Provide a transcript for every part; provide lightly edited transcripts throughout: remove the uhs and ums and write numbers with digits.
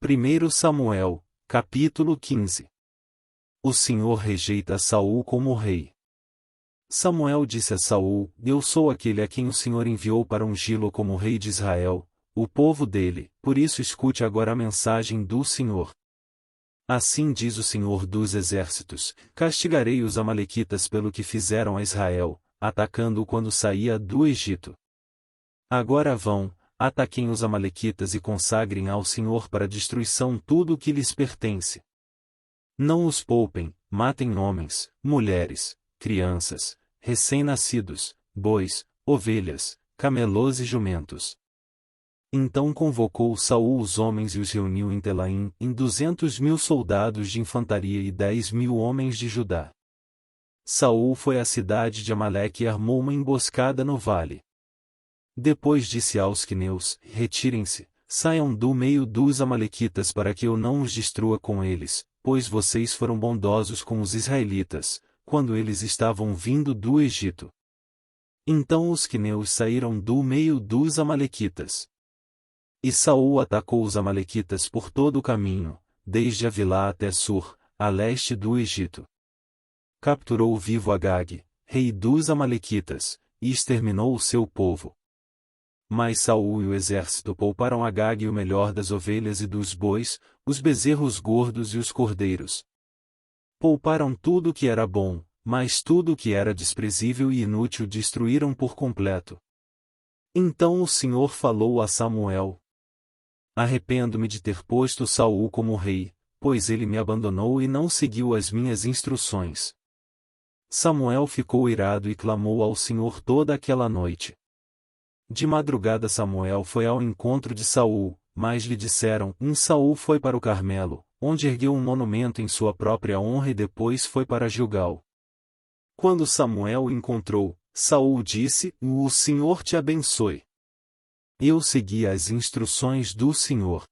1 Samuel, capítulo 15. O Senhor rejeita Saul como rei. Samuel disse a Saul: Eu sou aquele a quem o Senhor enviou para ungí-lo como rei de Israel, o povo dele, por isso escute agora a mensagem do Senhor. Assim diz o Senhor dos Exércitos: castigarei os amalequitas pelo que fizeram a Israel, atacando-o quando saía do Egito. Agora vão, ataquem os amalequitas e consagrem ao Senhor para destruição tudo o que lhes pertence. Não os poupem, matem homens, mulheres, crianças, recém-nascidos, bois, ovelhas, camelos e jumentos. Então convocou Saul os homens e os reuniu em Telaim, em 200.000 soldados de infantaria e 10.000 homens de Judá. Saul foi à cidade de Amaleque e armou uma emboscada no vale. Depois disse aos quineus: Retirem-se, saiam do meio dos amalequitas para que eu não os destrua com eles, pois vocês foram bondosos com os israelitas, quando eles estavam vindo do Egito. Então os quineus saíram do meio dos amalequitas. E Saul atacou os amalequitas por todo o caminho, desde Avilá até Sur, a leste do Egito. Capturou vivo Agag, rei dos amalequitas, e exterminou o seu povo. Mas Saul e o exército pouparam Agag o melhor das ovelhas e dos bois, os bezerros gordos e os cordeiros. Pouparam tudo o que era bom, mas tudo o que era desprezível e inútil destruíram por completo. Então o Senhor falou a Samuel: Arrependo-me de ter posto Saul como rei, pois ele me abandonou e não seguiu as minhas instruções. Samuel ficou irado e clamou ao Senhor toda aquela noite. De madrugada Samuel foi ao encontro de Saul, mas lhe disseram: Saul foi para o Carmelo, onde ergueu um monumento em sua própria honra e depois foi para Gilgal. Quando Samuel o encontrou, Saul disse: O Senhor te abençoe. Eu segui as instruções do Senhor.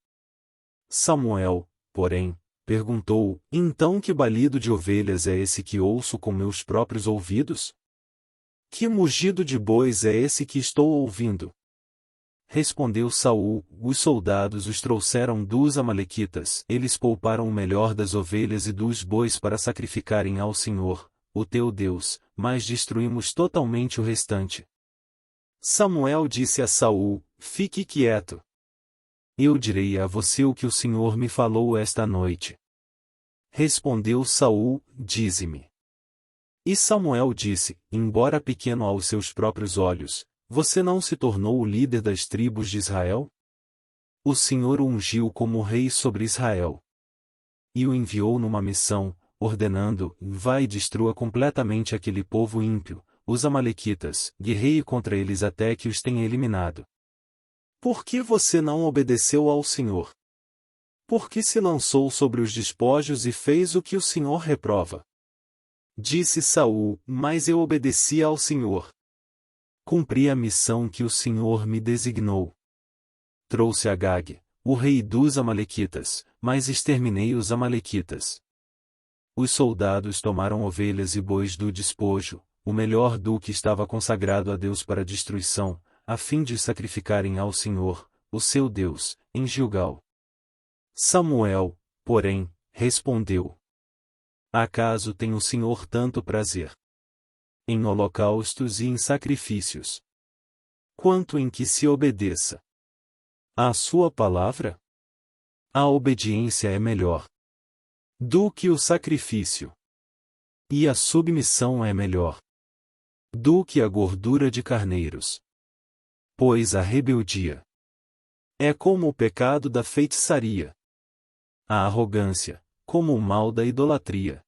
Samuel, porém, perguntou: Então que balido de ovelhas é esse que ouço com meus próprios ouvidos? Que mugido de bois é esse que estou ouvindo? Respondeu Saul: Os soldados os trouxeram dos amalequitas. Eles pouparam o melhor das ovelhas e dos bois para sacrificarem ao Senhor, o teu Deus, mas destruímos totalmente o restante. Samuel disse a Saul: Fique quieto. Eu direi a você o que o Senhor me falou esta noite. Respondeu Saul: Dize-me. E Samuel disse: Embora pequeno aos seus próprios olhos, você não se tornou o líder das tribos de Israel? O Senhor o ungiu como rei sobre Israel. E o enviou numa missão, ordenando: Vá e destrua completamente aquele povo ímpio, os amalequitas, guerreie contra eles até que os tenha eliminado. Por que você não obedeceu ao Senhor? Por que se lançou sobre os despojos e fez o que o Senhor reprova? Disse Saul: Mas eu obedeci ao Senhor. Cumpri a missão que o Senhor me designou. Trouxe Agag, o rei dos amalequitas, mas exterminei os amalequitas. Os soldados tomaram ovelhas e bois do despojo, o melhor do que estava consagrado a Deus para destruição, a fim de sacrificarem ao Senhor, o seu Deus, em Gilgal. Samuel, porém, respondeu: Acaso tem o Senhor tanto prazer em holocaustos e em sacrifícios, quanto em que se obedeça à sua palavra? A obediência é melhor do que o sacrifício, e a submissão é melhor do que a gordura de carneiros. Pois a rebeldia é como o pecado da feitiçaria, a arrogância, como o mal da idolatria.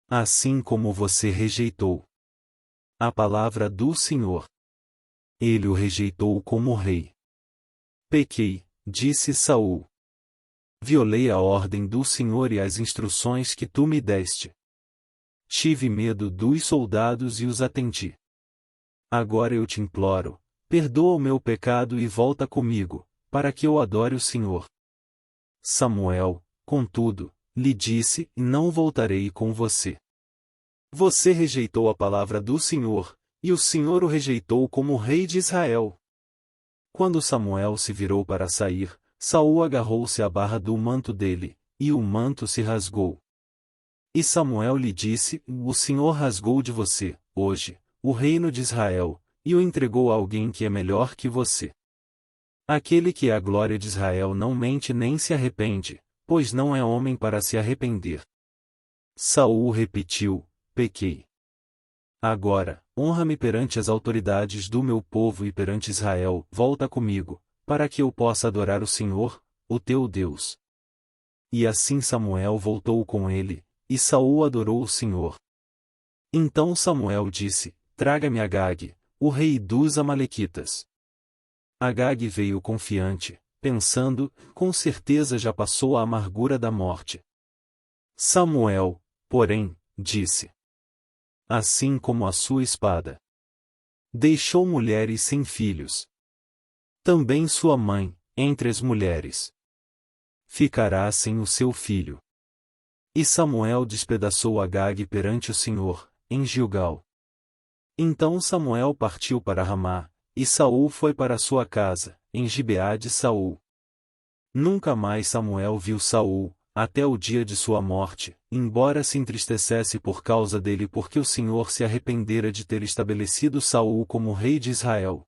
Assim como você rejeitou a palavra do Senhor, ele o rejeitou como rei. Pequei, disse Saul. Violei a ordem do Senhor e as instruções que tu me deste. Tive medo dos soldados e os atendi. Agora eu te imploro, perdoa o meu pecado e volta comigo, para que eu adore o Senhor. Samuel, contudo, lhe disse: Não voltarei com você. Você rejeitou a palavra do Senhor, e o Senhor o rejeitou como rei de Israel. Quando Samuel se virou para sair, Saul agarrou-se à barra do manto dele, e o manto se rasgou. E Samuel lhe disse: O Senhor rasgou de você, hoje, o reino de Israel, e o entregou a alguém que é melhor que você. Aquele que é a glória de Israel não mente nem se arrepende, pois não é homem para se arrepender. Saul repetiu: Pequei. Agora, honra-me perante as autoridades do meu povo e perante Israel, volta comigo, para que eu possa adorar o Senhor, o teu Deus. E assim Samuel voltou com ele, e Saul adorou o Senhor. Então Samuel disse: Traga-me Agag, o rei dos Amalequitas. Agag veio confiante, pensando: com certeza já passou a amargura da morte. Samuel, porém, disse: Assim como a sua espada deixou mulheres sem filhos, também sua mãe, entre as mulheres, ficará sem o seu filho. E Samuel despedaçou Agag perante o Senhor, em Gilgal. Então Samuel partiu para Ramá, e Saul foi para sua casa, em Gibeá de Saul. Nunca mais Samuel viu Saul, até o dia de sua morte, embora se entristecesse por causa dele porque o Senhor se arrependera de ter estabelecido Saul como rei de Israel.